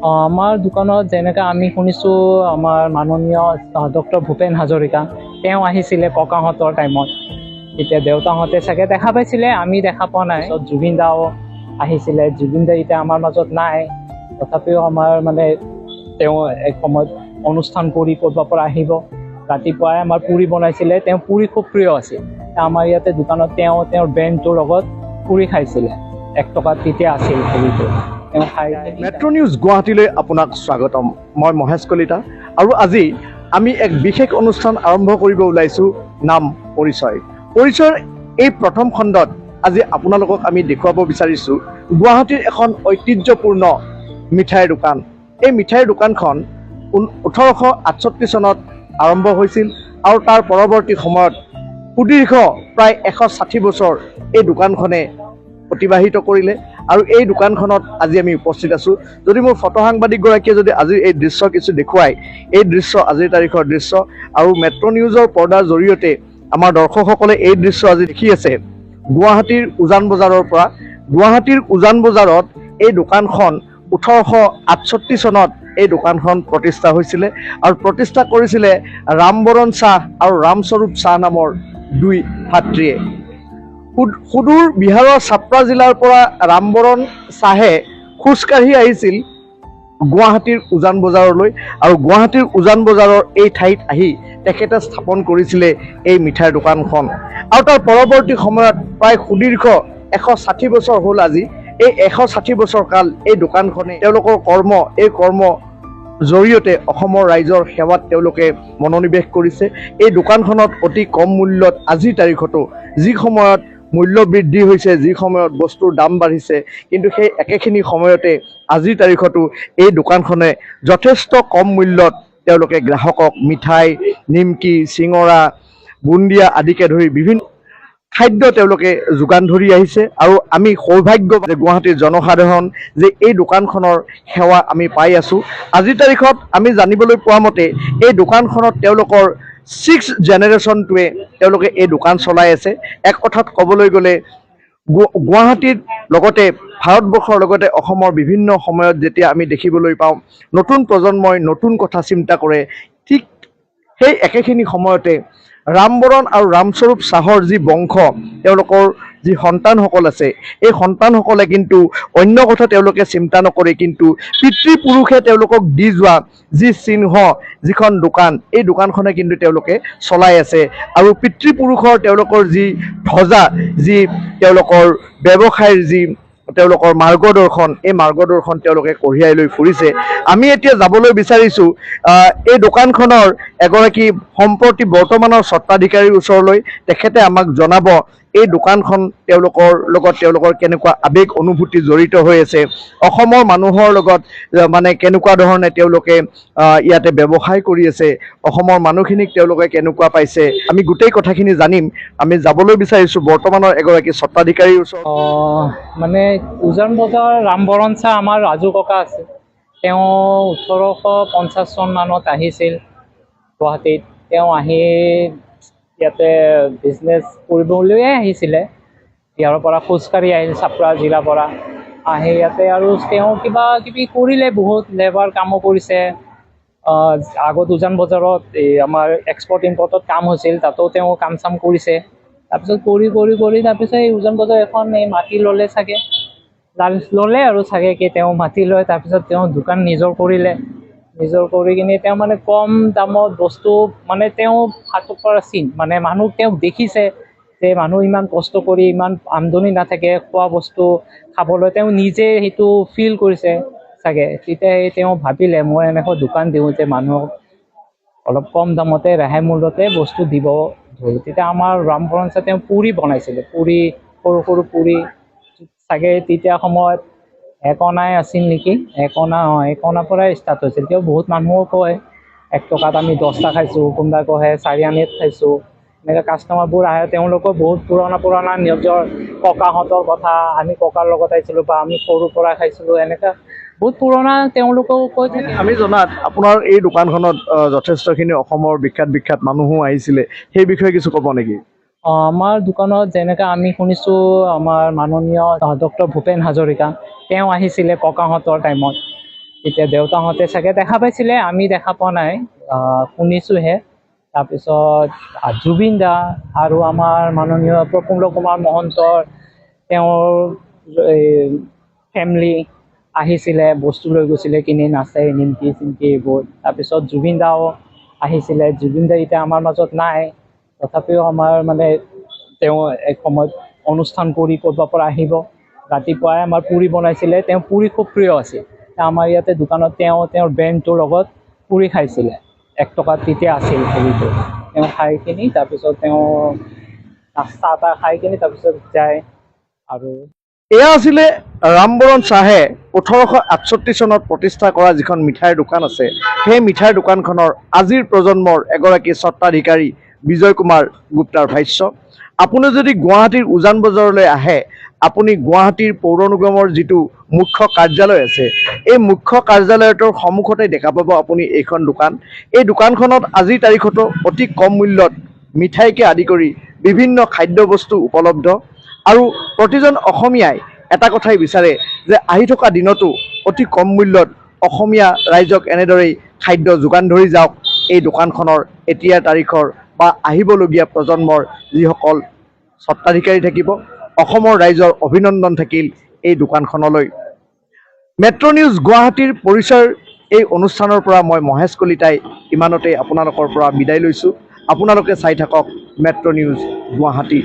আমাৰ দোকানত যেনেকৈ আমি শুনিছোঁ আমাৰ মাননীয় ডক্টৰ ভূপেন হাজৰিকা তেওঁ আহিছিলে ককাহঁতৰ টাইমত। এতিয়া দেউতাহঁতে চাগে দেখা পাইছিলে, আমি দেখা পোৱা নাই। জুবিন দাও আহিছিলে, জুবিন দা এতিয়া আমাৰ মাজত নাই, তথাপিও আমাৰ মানে তেওঁ এক সময়ত অনুষ্ঠান কৰি ক'ৰবাৰ পৰা আহিব। ৰাতিপুৱাই আমাৰ পুৰি বনাইছিলে, তেওঁ পুৰি খুব প্ৰিয় আছিল। আমাৰ ইয়াতে দোকানত তেওঁৰ ব্ৰেণ্ডটোৰ লগত পুৰি খাইছিলে। 1 টকা তেতিয়া আছিল পুৰিটো। মেট্ৰ' নিউজ গুৱাহাটীলৈ আপোনাক স্বাগতম। মই মহেশ কলিতা আৰু আজি আমি এক বিশেষ অনুষ্ঠান আৰম্ভ কৰিব ওলাইছোঁ, নাম পৰিচয়। পৰিচয়ৰ এই প্ৰথম খণ্ডত আজি আপোনালোকক আমি দেখুৱাব বিচাৰিছোঁ গুৱাহাটীৰ এখন ঐতিহ্যপূৰ্ণ মিঠাইৰ দোকান। এই মিঠাইৰ দোকানখন 1868 চনত আৰম্ভ হৈছিল আৰু তাৰ পৰৱৰ্তী সময়ত সুদীৰ্ঘ প্ৰায় 160 বছৰ এই দোকানখনে অতিবাহিত কৰিলে আৰু এই দোকানখনত আজি আমি উপস্থিত আছোঁ। যদি মোৰ ফটো সাংবাদিকগৰাকীয়ে যদি আজিৰ এই দৃশ্য কিছু দেখুৱায়, এই দৃশ্য আজিৰ তাৰিখৰ দৃশ্য আৰু মেট্ৰ' নিউজৰ পৰ্দাৰ জৰিয়তে আমাৰ দৰ্শকসকলে এই দৃশ্য আজি দেখি আছে গুৱাহাটীৰ উজান বজাৰৰ পৰা। গুৱাহাটীৰ উজান বজাৰত এই দোকানখন 1868 চনত এই দোকানখন প্ৰতিষ্ঠা হৈছিলে আৰু প্ৰতিষ্ঠা কৰিছিলে ৰামবৰণ চাহ আৰু ৰামস্বৰূপ চাহ নামৰ 2 ভাতৃয়ে। সুদূৰ বিহাৰৰ ছাপ্ৰা জিলাৰ পৰা ৰামবৰণ চাহে খোজকাঢ়ি আহিছিল গুৱাহাটীৰ উজান বজাৰলৈ আৰু গুৱাহাটীৰ উজান বজাৰৰ এই ঠাইত আহি তেখেতে স্থাপন কৰিছিলে এই মিঠাইৰ দোকানখন। আৰু তাৰ পৰৱৰ্তী সময়ত প্ৰায় সুদীৰ্ঘ 160 বছৰ হ'ল আজি। এই 160 বছৰ কাল এই দোকানখনে তেওঁলোকৰ কৰ্ম জৰিয়তে অসমৰ ৰাইজৰ সেৱাত তেওঁলোকে মনোনিৱেশ কৰিছে। এই দোকানখনত অতি কম মূল্যত আজিৰ তাৰিখতো, যি সময়ত মূল্য বৃদ্ধি হৈছে, যি সময়ত বস্তুৰ দাম বাঢ়িছে, কিন্তু সেই একেখিনি সময়তে আজিৰ তাৰিখতো এই দোকানখনে যথেষ্ট কম মূল্যত তেওঁলোকে গ্ৰাহকক মিঠাই, নিমকি, চিঙৰা, বুন্দিয়া আদিকে ধৰি বিভিন্ন খাদ্য তেওঁলোকে যোগান ধৰি আহিছে। আৰু আমি সৌভাগ্যৱান যে গুৱাহাটীৰ জনসাধাৰণ যে এই দোকানখনৰ সেৱা আমি পাই আছোঁ। আজিৰ তাৰিখত আমি জানিবলৈ পোৱা মতে এই দোকানখনত তেওঁলোকৰ 6th জেনেৰেশ্যনটোৱে তেওঁলোকে এই দোকান চলাই আছে। এক কথাত ক'বলৈ গ'লে গুৱাহাটীৰ লগতে ভাৰতবৰ্ষৰ লগতে অসমৰ বিভিন্ন সময়ত যেতিয়া আমি দেখিবলৈ পাওঁ নতুন প্ৰজন্মই নতুন কথা চিন্তা কৰে, ঠিক সেই একেখিনি সময়তে ৰামবৰণ আৰু ৰামস্বৰূপ চাহৰ যি বংশ, তেওঁলোকৰ যি সন্তানসকল আছে, এই সন্তানসকলে কিন্তু অন্য কথা তেওঁলোকে চিন্তা নকৰে, কিন্তু পিতৃপুৰুষে তেওঁলোকক দি যোৱা যি চিহ্ন, যিখন দোকান, এই দোকানখনে কিন্তু তেওঁলোকে চলাই আছে। আৰু পিতৃপুৰুষৰ তেওঁলোকৰ যি ধ্বজা, যি তেওঁলোকৰ ব্যৱসায়ৰ যি তেওঁলোকৰ মাৰ্গদৰ্শন, এই মাৰ্গদৰ্শন তেওঁলোকে কঢ়িয়াই লৈ ফুৰিছে। আমি এতিয়া যাবলৈ বিচাৰিছোঁ এই দোকানখনৰ এগৰাকী সম্প্ৰতি বৰ্তমানৰ স্বত্বাধিকাৰীৰ ওচৰলৈ। তেখেতে আমাক জনাব এই দোকানখন তেওঁলোকৰ লগত তেওঁলোকৰ কেনেকুৱা আৱেগ অনুভূতি জড়িত হৈ আছে, অসমৰ মানুহৰ লগত মানে কেনেকুৱা ধৰণে তেওঁলোকে ইয়াতে ব্যৱসায় কৰি আছে, অসমৰ মানুহখিনিক তেওঁলোকে কেনেকুৱা পাইছে, আমি গোটেই কথাখিনি জানিম। আমি যাবলৈ বিচাৰিছোঁ বৰ্তমানৰ এগৰাকী স্বত্বাধিকাৰীৰ ওচৰত। মানে উজান বজাৰ ৰামবৰণ চাহ আমাৰ ৰাজু ককা আছে। তেওঁ 1850 চন মানত আহিছিল গুৱাহাটীত। তেওঁ আহি ইয়াতে বিজনেছ কৰিবলৈয়ে আহিছিলে। ইয়াৰ পৰা খোজকাঢ়ি আহিল ছাপ্ৰা জিলাৰ পৰা আহি ইয়াতে, আৰু তেওঁ কিবা কিবি কৰিলে, বহুত লেবাৰ কামো কৰিছে। আগত উজান বজাৰত এই আমাৰ এক্সপৰ্ট ইম্পৰ্টত কাম হৈছিল, তাতো তেওঁ কাম চাম কৰিছে। তাৰপিছত কৰি তাৰপিছত এই উজান বজাৰ এখন এই মাটি ল'লে চাগে, ল'লে আৰু চাগে কি তেওঁ মাটি লয়। তাৰপিছত তেওঁ দোকান নিজৰ কৰিলে, নিজৰ কৰি কিনে তেওঁ মানে কম দামত বস্তু মানে তেওঁ হাতৰ পৰা মানে মানুহ তেওঁক দেখিছে যে মানুহ ইমান কষ্ট কৰি ইমান আমদনি নাথাকে খোৱা বস্তু খাবলৈ, তেওঁ নিজে সেইটো ফিল কৰিছে চাগে। তেতিয়া তেওঁ ভাবিলে মই এনেকৈ দোকান দিওঁ যে মানুহক অলপ কম দামতে ৰেহাই মূল্যতে বস্তু দিব ধৰোঁ। তেতিয়া আমাৰ ৰামবৰণ চাহ তেওঁ পুৰি বনাইছিলে, পুৰি সৰু সৰু পুৰি চাগে তেতিয়া সময়ত 1 অনাই আছিল নেকি, 1 অনাৰ পৰাই ষ্টাৰ্ট হৈছিল। তেওঁ বহুত মানুহো কয় 1 টকাত আমি 10টা খাইছোঁ, কোনোবাই কয় 4 আনাত খাইছোঁ। এনেকৈ কাষ্টমাৰবোৰ আহে, তেওঁলোকৰ বহুত পুৰণা নিজৰ ককাহঁতৰ কথা, আমি ককাৰ লগত আহিছিলোঁ বা আমি সৰুৰ পৰা খাইছিলোঁ, এনেকুৱা বহুত পুৰণা তেওঁলোকেও কৈ থাকে। আমি জনাত আপোনাৰ এই দোকানখনত যথেষ্টখিনি অসমৰ বিখ্যাত মানুহো আহিছিলে, সেই বিষয়ে কিছু ক'ব নেকি? আমাৰ দোকানত যেনেকৈ আমি শুনিছোঁ আমাৰ মাননীয় ডক্টৰ ভূপেন হাজৰিকা তেওঁ আহিছিলে ককাহঁতৰ টাইমত। এতিয়া দেউতাহঁতে চাগে দেখা পাইছিলে, আমি দেখা পোৱা নাই, শুনিছোঁহে। তাৰপিছত জুবিন দা আৰু আমাৰ মাননীয় প্ৰফুল্ল কুমাৰ মহন্তৰ তেওঁৰ ফেমিলি আহিছিলে, বস্তু লৈ গৈছিলে, কিনি নাচে, নিমকি চিমকি এইবোৰ। তাৰপিছত জুবিন দাও আহিছিলে। জুবিন দা এতিয়া আমাৰ মাজত নাই, তথাপিও আমাৰ মানে তেওঁ এক সময়ত অনুষ্ঠান কৰি ক'ৰবাৰ পৰা আহিব। ৰাতিপুৱাই আমাৰ পুৰি বনাইছিলে, তেওঁ পুৰি খুব প্ৰিয় আছিল। আমাৰ ইয়াতে দোকানত তেওঁৰ বেণ্ডটোৰ লগত পুৰি খাইছিলে। 1 টকাত তেতিয়া আছিল হেৰিটো। তেওঁ খাই কিনি তাৰপিছত তেওঁ চাহ তাহ খাই কিনি তাৰপিছত যায়। আৰু এয়া আছিলে ৰামবৰণ শ্বাহে 1868 চনত প্ৰতিষ্ঠা কৰা যিখন মিঠাইৰ দোকান আছে, সেই মিঠাইৰ দোকানখনৰ আজিৰ প্ৰজন্মৰ এগৰাকী স্বত্বাধিকাৰী বিজয় কুমাৰ গুপ্তাৰ ভাষ্য। আপুনি যদি গুৱাহাটীৰ উজান বজাৰলৈ আহে, আপুনি গুৱাহাটীৰ পৌৰ নিগমৰ যিটো মুখ্য কাৰ্যালয় আছে, এই মুখ্য কাৰ্যালয়টোৰ সন্মুখতে দেখা পাব আপুনি এইখন দোকান। এই দোকানখনত আজিৰ তাৰিখতো অতি কম মূল্যত মিঠাইকে আদি কৰি বিভিন্ন খাদ্যবস্তু উপলব্ধ। আৰু প্ৰতিজন অসমীয়াই এটা কথাই বিচাৰে যে আহি থকা দিনতো অতি কম মূল্যত অসমীয়া ৰাইজক এনেদৰেই খাদ্য যোগান ধৰি যাওক এই দোকানখনৰ এতিয়াৰ তাৰিখৰ বা আহিবলগীয়া প্ৰজন্মৰ যিসকল স্বত্বাধিকাৰী থাকিব। অসমৰ ৰাইজৰ অভিনন্দন থাকিল এই দোকানখনলৈ। মেট্ৰ' নিউজ গুৱাহাটীৰ পৰিচয়ৰ এই অনুষ্ঠানৰ পৰা মই মহেশ কলিতাই ইমানতে আপোনালোকৰ পৰা বিদায় লৈছোঁ। আপোনালোকে চাই থাকক মেট্ৰ' নিউজ গুৱাহাটী।